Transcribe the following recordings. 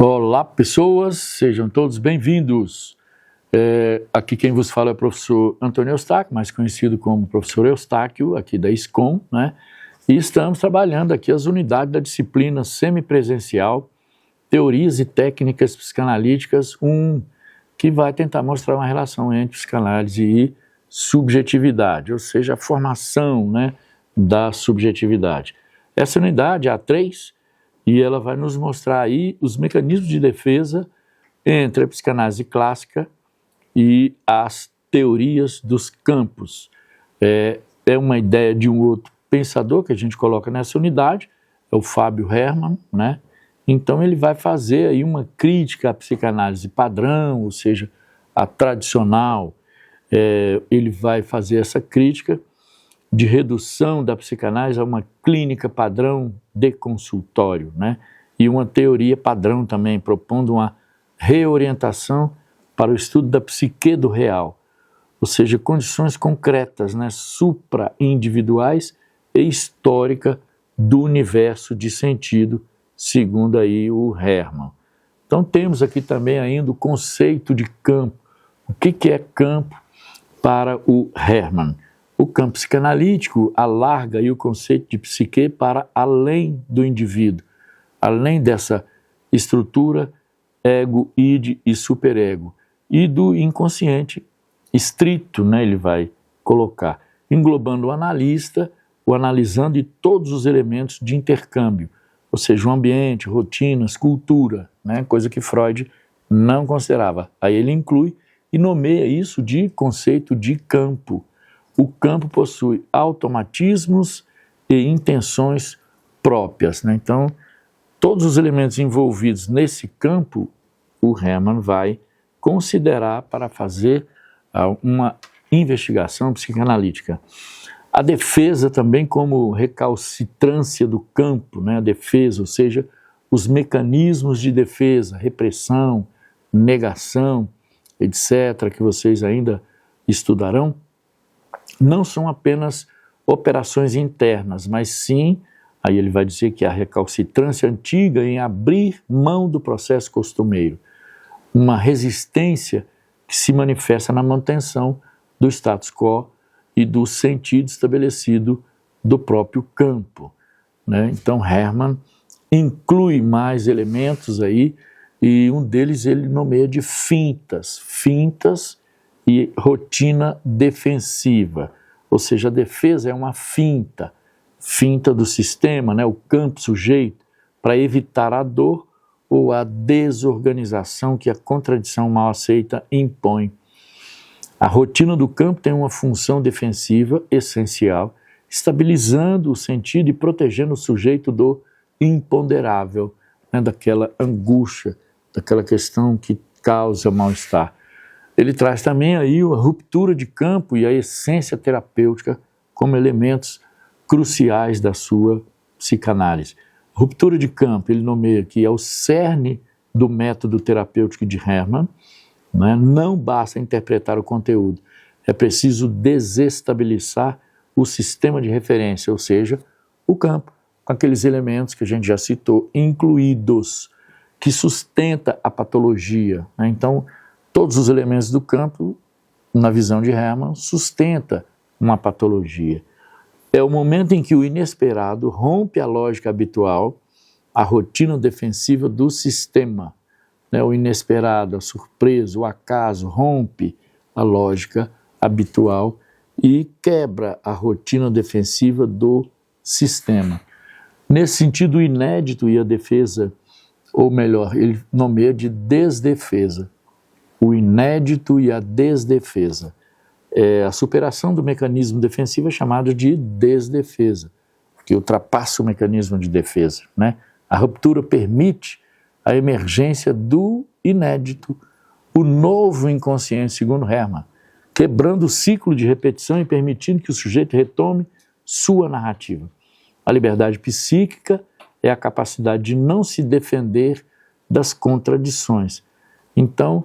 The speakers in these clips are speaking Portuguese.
Olá, pessoas, sejam todos bem-vindos. Aqui quem vos fala é o professor Antônio Eustáquio, mais conhecido como professor Eustáquio, aqui da ISCOM, né? E estamos trabalhando aqui as unidades da disciplina semipresencial, Teorias e Técnicas Psicanalíticas 1, que vai tentar mostrar uma relação entre psicanálise e subjetividade, ou seja, a formação, né, da subjetividade. Essa unidade é a 3, e ela vai nos mostrar aí os mecanismos de defesa entre a psicanálise clássica e as teorias dos campos. É uma ideia de um outro pensador que a gente coloca nessa unidade, é o Fábio Hermann, né? Então ele vai fazer aí uma crítica à psicanálise padrão, ou seja, a tradicional. Ele vai fazer essa crítica de redução da psicanálise a uma clínica padrão de consultório, né? E uma teoria padrão também, propondo uma reorientação para o estudo da psique do real, ou seja, condições concretas, né, supra-individuais e histórica do universo de sentido, segundo aí o Hermann. Então temos aqui também ainda o conceito de campo. O que é campo para o Hermann? O campo psicanalítico alarga aí o conceito de psique para além do indivíduo, além dessa estrutura ego, id e superego, e do inconsciente estrito, né, ele vai colocar, englobando o analista, o analisando e todos os elementos de intercâmbio, ou seja, o ambiente, rotinas, cultura, né, coisa que Freud não considerava. Aí ele inclui e nomeia isso de conceito de campo. O campo possui automatismos e intenções próprias, né? Então, todos os elementos envolvidos nesse campo, o Hermann vai considerar para fazer uma investigação psicanalítica. A defesa também como recalcitrância do campo, né? A defesa, ou seja, os mecanismos de defesa, repressão, negação, etc., que vocês ainda estudarão, não são apenas operações internas, mas sim, aí ele vai dizer que a recalcitrância antiga em abrir mão do processo costumeiro, uma resistência que se manifesta na manutenção do status quo e do sentido estabelecido do próprio campo, né? Então Hermann inclui mais elementos aí, e um deles ele nomeia de fintas e rotina defensiva, ou seja, a defesa é uma finta do sistema, né, o campo sujeito, para evitar a dor ou a desorganização que a contradição mal aceita impõe. A rotina do campo tem uma função defensiva essencial, estabilizando o sentido e protegendo o sujeito do imponderável, né, daquela angústia, daquela questão que causa mal-estar. Ele traz também aí a ruptura de campo e a essência terapêutica como elementos cruciais da sua psicanálise. Ruptura de campo, ele nomeia que é o cerne do método terapêutico de Hermann, né? Não basta interpretar o conteúdo, é preciso desestabilizar o sistema de referência, ou seja, o campo, com aqueles elementos que a gente já citou, incluídos, que sustenta a patologia, né? Então, todos os elementos do campo, na visão de Hermann, sustenta uma patologia. É o momento em que o inesperado rompe a lógica habitual, a rotina defensiva do sistema, né? O inesperado, a surpresa, o acaso rompe a lógica habitual e quebra a rotina defensiva do sistema. Nesse sentido, o inédito e a defesa, ou melhor, ele nomeia de desdefesa. O inédito e a desdefesa. A superação do mecanismo defensivo é chamado de desdefesa, que ultrapassa o mecanismo de defesa, né? A ruptura permite a emergência do inédito, o novo inconsciente, segundo Hermann, quebrando o ciclo de repetição e permitindo que o sujeito retome sua narrativa. A liberdade psíquica é a capacidade de não se defender das contradições. Então,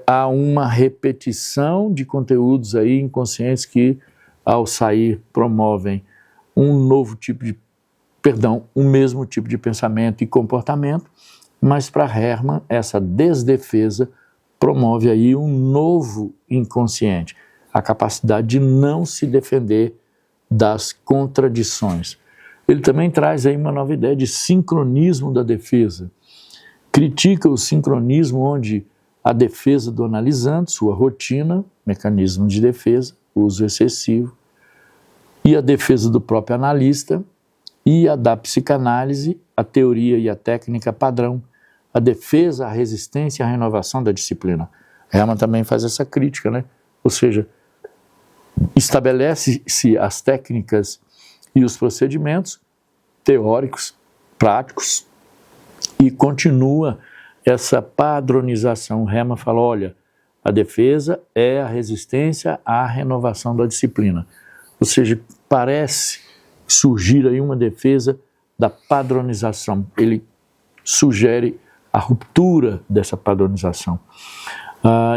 há uma repetição de conteúdos aí inconscientes que, ao sair, promovem um mesmo tipo de pensamento e comportamento, mas para Hermann essa desdefesa promove aí um novo inconsciente, a capacidade de não se defender das contradições. Ele também traz aí uma nova ideia de sincronismo da defesa. Critica o sincronismo onde a defesa do analisante, sua rotina, mecanismo de defesa, uso excessivo, e a defesa do próprio analista, e a da psicanálise, a teoria e a técnica padrão, a defesa, a resistência e a renovação da disciplina. Hermann também faz essa crítica, né? Ou seja, estabelece-se as técnicas e os procedimentos teóricos, práticos, e continua essa padronização. Hermann fala, olha, a defesa é a resistência à renovação da disciplina. Ou seja, parece surgir aí uma defesa da padronização. Ele sugere a ruptura dessa padronização.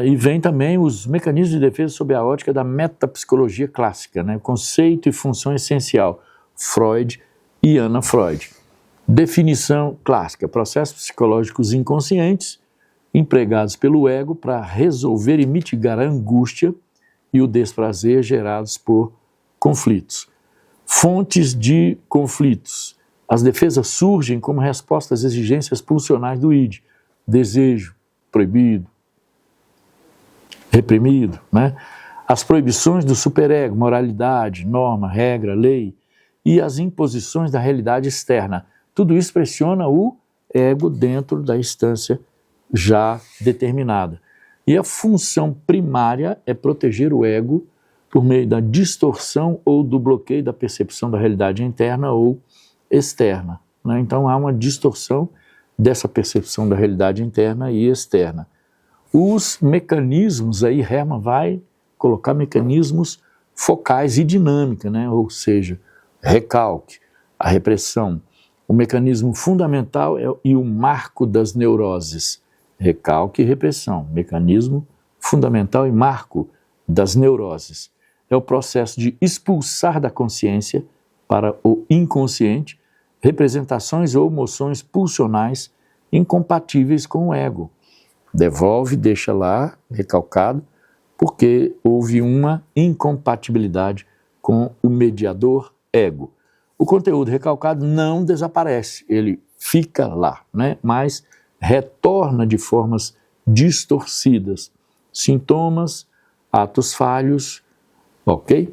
E vem também os mecanismos de defesa sob a ótica da metapsicologia clássica, né? Conceito e função essencial, Freud e Anna Freud. Definição clássica, processos psicológicos inconscientes empregados pelo ego para resolver e mitigar a angústia e o desprazer gerados por conflitos. Fontes de conflitos. As defesas surgem como resposta às exigências pulsionais do id, desejo, proibido, reprimido, né? As proibições do superego, moralidade, norma, regra, lei, e as imposições da realidade externa. Tudo isso pressiona o ego dentro da instância já determinada. E a função primária é proteger o ego por meio da distorção ou do bloqueio da percepção da realidade interna ou externa, né? Então há uma distorção dessa percepção da realidade interna e externa. Os mecanismos, aí Hermann vai colocar mecanismos focais e dinâmica, né? Ou seja, recalque, a repressão, o mecanismo fundamental e o marco das neuroses, recalque e repressão, mecanismo fundamental e marco das neuroses. É o processo de expulsar da consciência para o inconsciente representações ou moções pulsionais incompatíveis com o ego. Devolve, deixa lá, recalcado, porque houve uma incompatibilidade com o mediador ego. O conteúdo recalcado não desaparece, ele fica lá, né? Mas retorna de formas distorcidas. Sintomas, atos falhos, ok?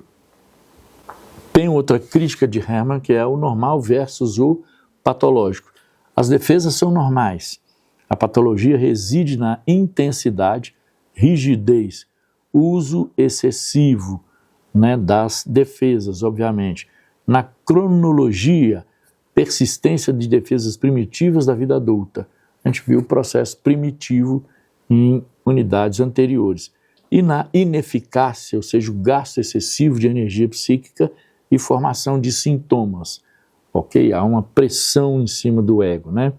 Tem outra crítica de Hermann que é o normal versus o patológico. As defesas são normais. A patologia reside na intensidade, rigidez, uso excessivo, né, das defesas, obviamente. Na cronologia, persistência de defesas primitivas da vida adulta. A gente viu o processo primitivo em unidades anteriores. E na ineficácia, ou seja, o gasto excessivo de energia psíquica e formação de sintomas. Ok? Há uma pressão em cima do ego, né?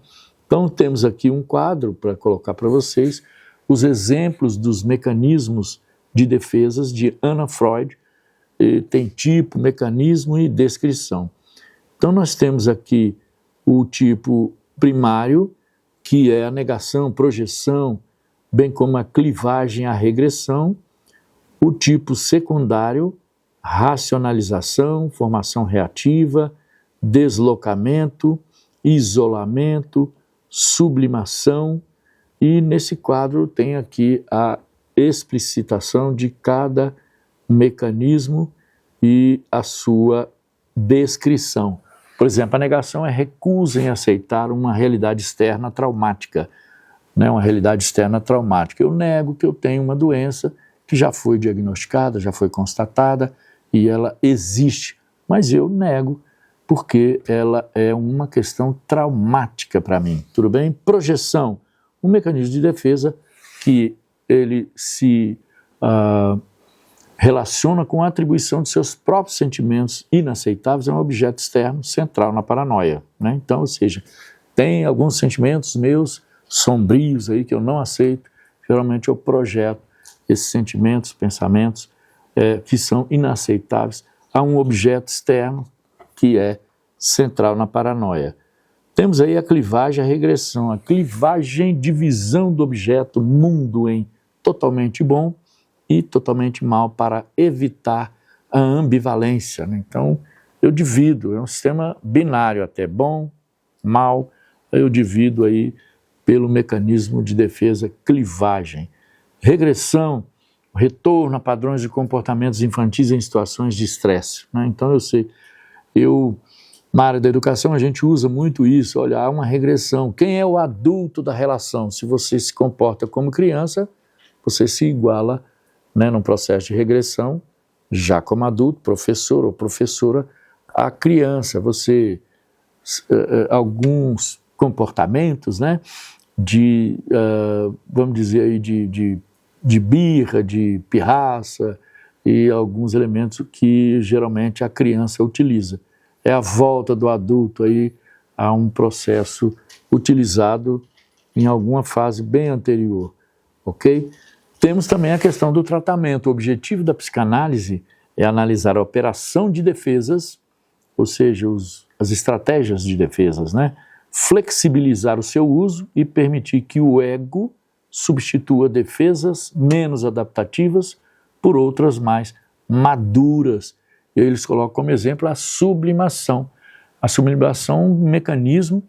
Então temos aqui um quadro para colocar para vocês os exemplos dos mecanismos de defesas de Anna Freud. Tem tipo, mecanismo e descrição. Então nós temos aqui o tipo primário, que é a negação, projeção, bem como a clivagem, a regressão. O tipo secundário, racionalização, formação reativa, deslocamento, isolamento, sublimação, e nesse quadro tem aqui a explicitação de cada mecanismo e a sua descrição. Por exemplo, a negação é recusa em aceitar uma realidade externa traumática, né? Uma realidade externa traumática. Eu nego que eu tenho uma doença que já foi diagnosticada, já foi constatada e ela existe, mas eu nego porque ela é uma questão traumática para mim, tudo bem? Projeção, um mecanismo de defesa que ele se relaciona com a atribuição de seus próprios sentimentos inaceitáveis a um objeto externo central na paranoia, né? Então, ou seja, tem alguns sentimentos meus sombrios aí que eu não aceito, geralmente eu projeto esses sentimentos, pensamentos que são inaceitáveis a um objeto externo que é central na paranoia. Temos aí a clivagem, a regressão. A clivagem, divisão do objeto, mundo em totalmente bom e totalmente mal para evitar a ambivalência, né? Então, eu divido, é um sistema binário até, bom, mal, eu divido aí pelo mecanismo de defesa clivagem. Regressão, retorno a padrões de comportamentos infantis em situações de estresse, né? Então, na área da educação a gente usa muito isso, olha, há uma regressão. Quem é o adulto da relação? Se você se comporta como criança, você se iguala, né, num processo de regressão, já como adulto, professor ou professora, a criança. Alguns comportamentos, né, vamos dizer aí, de birra, de pirraça e alguns elementos que geralmente a criança utiliza. É a volta do adulto aí a um processo utilizado em alguma fase bem anterior, ok? Temos também a questão do tratamento. O objetivo da psicanálise é analisar a operação de defesas, ou seja, as estratégias de defesas, né? Flexibilizar o seu uso e permitir que o ego substitua defesas menos adaptativas por outras mais maduras. Eles colocam como exemplo a sublimação. A sublimação é um mecanismo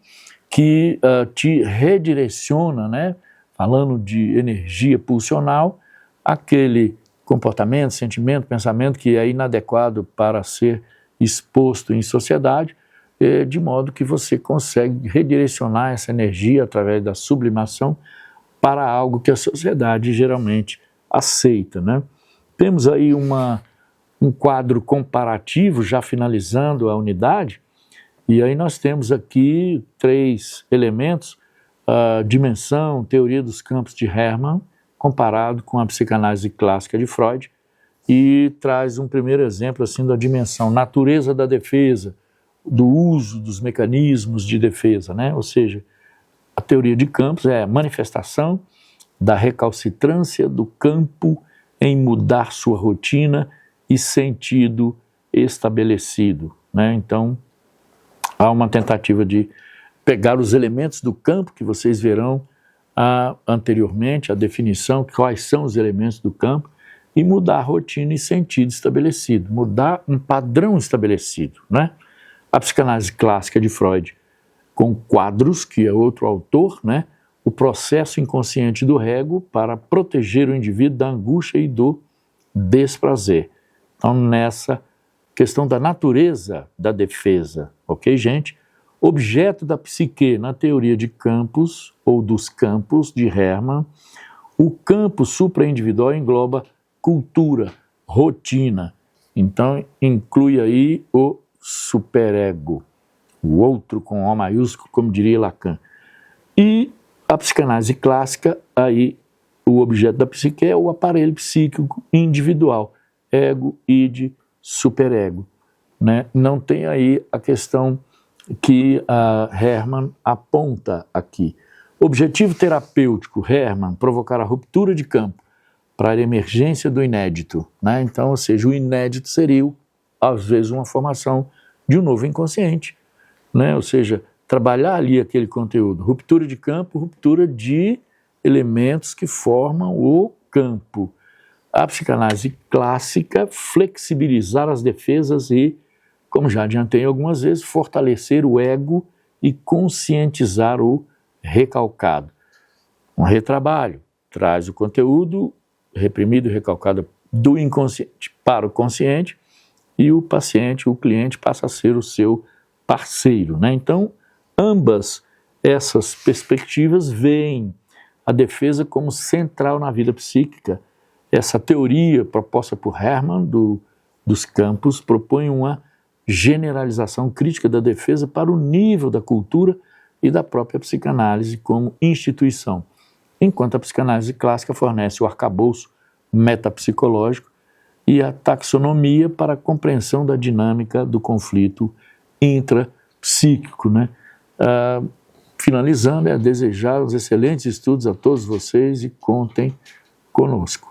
que te redireciona, né? Falando de energia pulsional, aquele comportamento, sentimento, pensamento que é inadequado para ser exposto em sociedade, de modo que você consegue redirecionar essa energia através da sublimação para algo que a sociedade geralmente aceita, né? Temos aí um quadro comparativo, já finalizando a unidade, e aí nós temos aqui 3 elementos: dimensão, teoria dos campos de Hermann, comparado com a psicanálise clássica de Freud, e traz um primeiro exemplo assim da dimensão, natureza da defesa, do uso dos mecanismos de defesa, né? Ou seja, a teoria de campos é a manifestação da recalcitrância do campo em mudar sua rotina e sentido estabelecido, né? Então, há uma tentativa de pegar os elementos do campo, que vocês verão anteriormente, a definição, quais são os elementos do campo, e mudar a rotina e sentido estabelecido, mudar um padrão estabelecido, né? A psicanálise clássica de Freud, com quadros, que é outro autor, né? O processo inconsciente do ego para proteger o indivíduo da angústia e do desprazer. Então, nessa questão da natureza da defesa, ok, gente? Objeto da psique, na teoria de campos, ou dos campos de Hermann, o campo supraindividual engloba cultura, rotina. Então, inclui aí o superego, o outro com O maiúsculo, como diria Lacan. E a psicanálise clássica, aí o objeto da psique é o aparelho psíquico individual, ego, id, superego, né? Não tem aí a questão que a Hermann aponta aqui. Objetivo terapêutico, Hermann, provocar a ruptura de campo para a emergência do inédito, né? Então, ou seja, o inédito seria, às vezes, uma formação de um novo inconsciente, né? Ou seja, trabalhar ali aquele conteúdo, ruptura de campo, ruptura de elementos que formam o campo. A psicanálise clássica, flexibilizar as defesas e, como já adiantei algumas vezes, fortalecer o ego e conscientizar o recalcado. Um retrabalho traz o conteúdo reprimido e recalcado do inconsciente para o consciente e o paciente, o cliente, passa a ser o seu parceiro, né? Então, ambas essas perspectivas veem a defesa como central na vida psíquica. Essa teoria proposta por Hermann dos campos propõe uma generalização crítica da defesa para o nível da cultura e da própria psicanálise como instituição, enquanto a psicanálise clássica fornece o arcabouço metapsicológico e a taxonomia para a compreensão da dinâmica do conflito intrapsíquico, né? Finalizando, é desejar os excelentes estudos a todos vocês e contem conosco.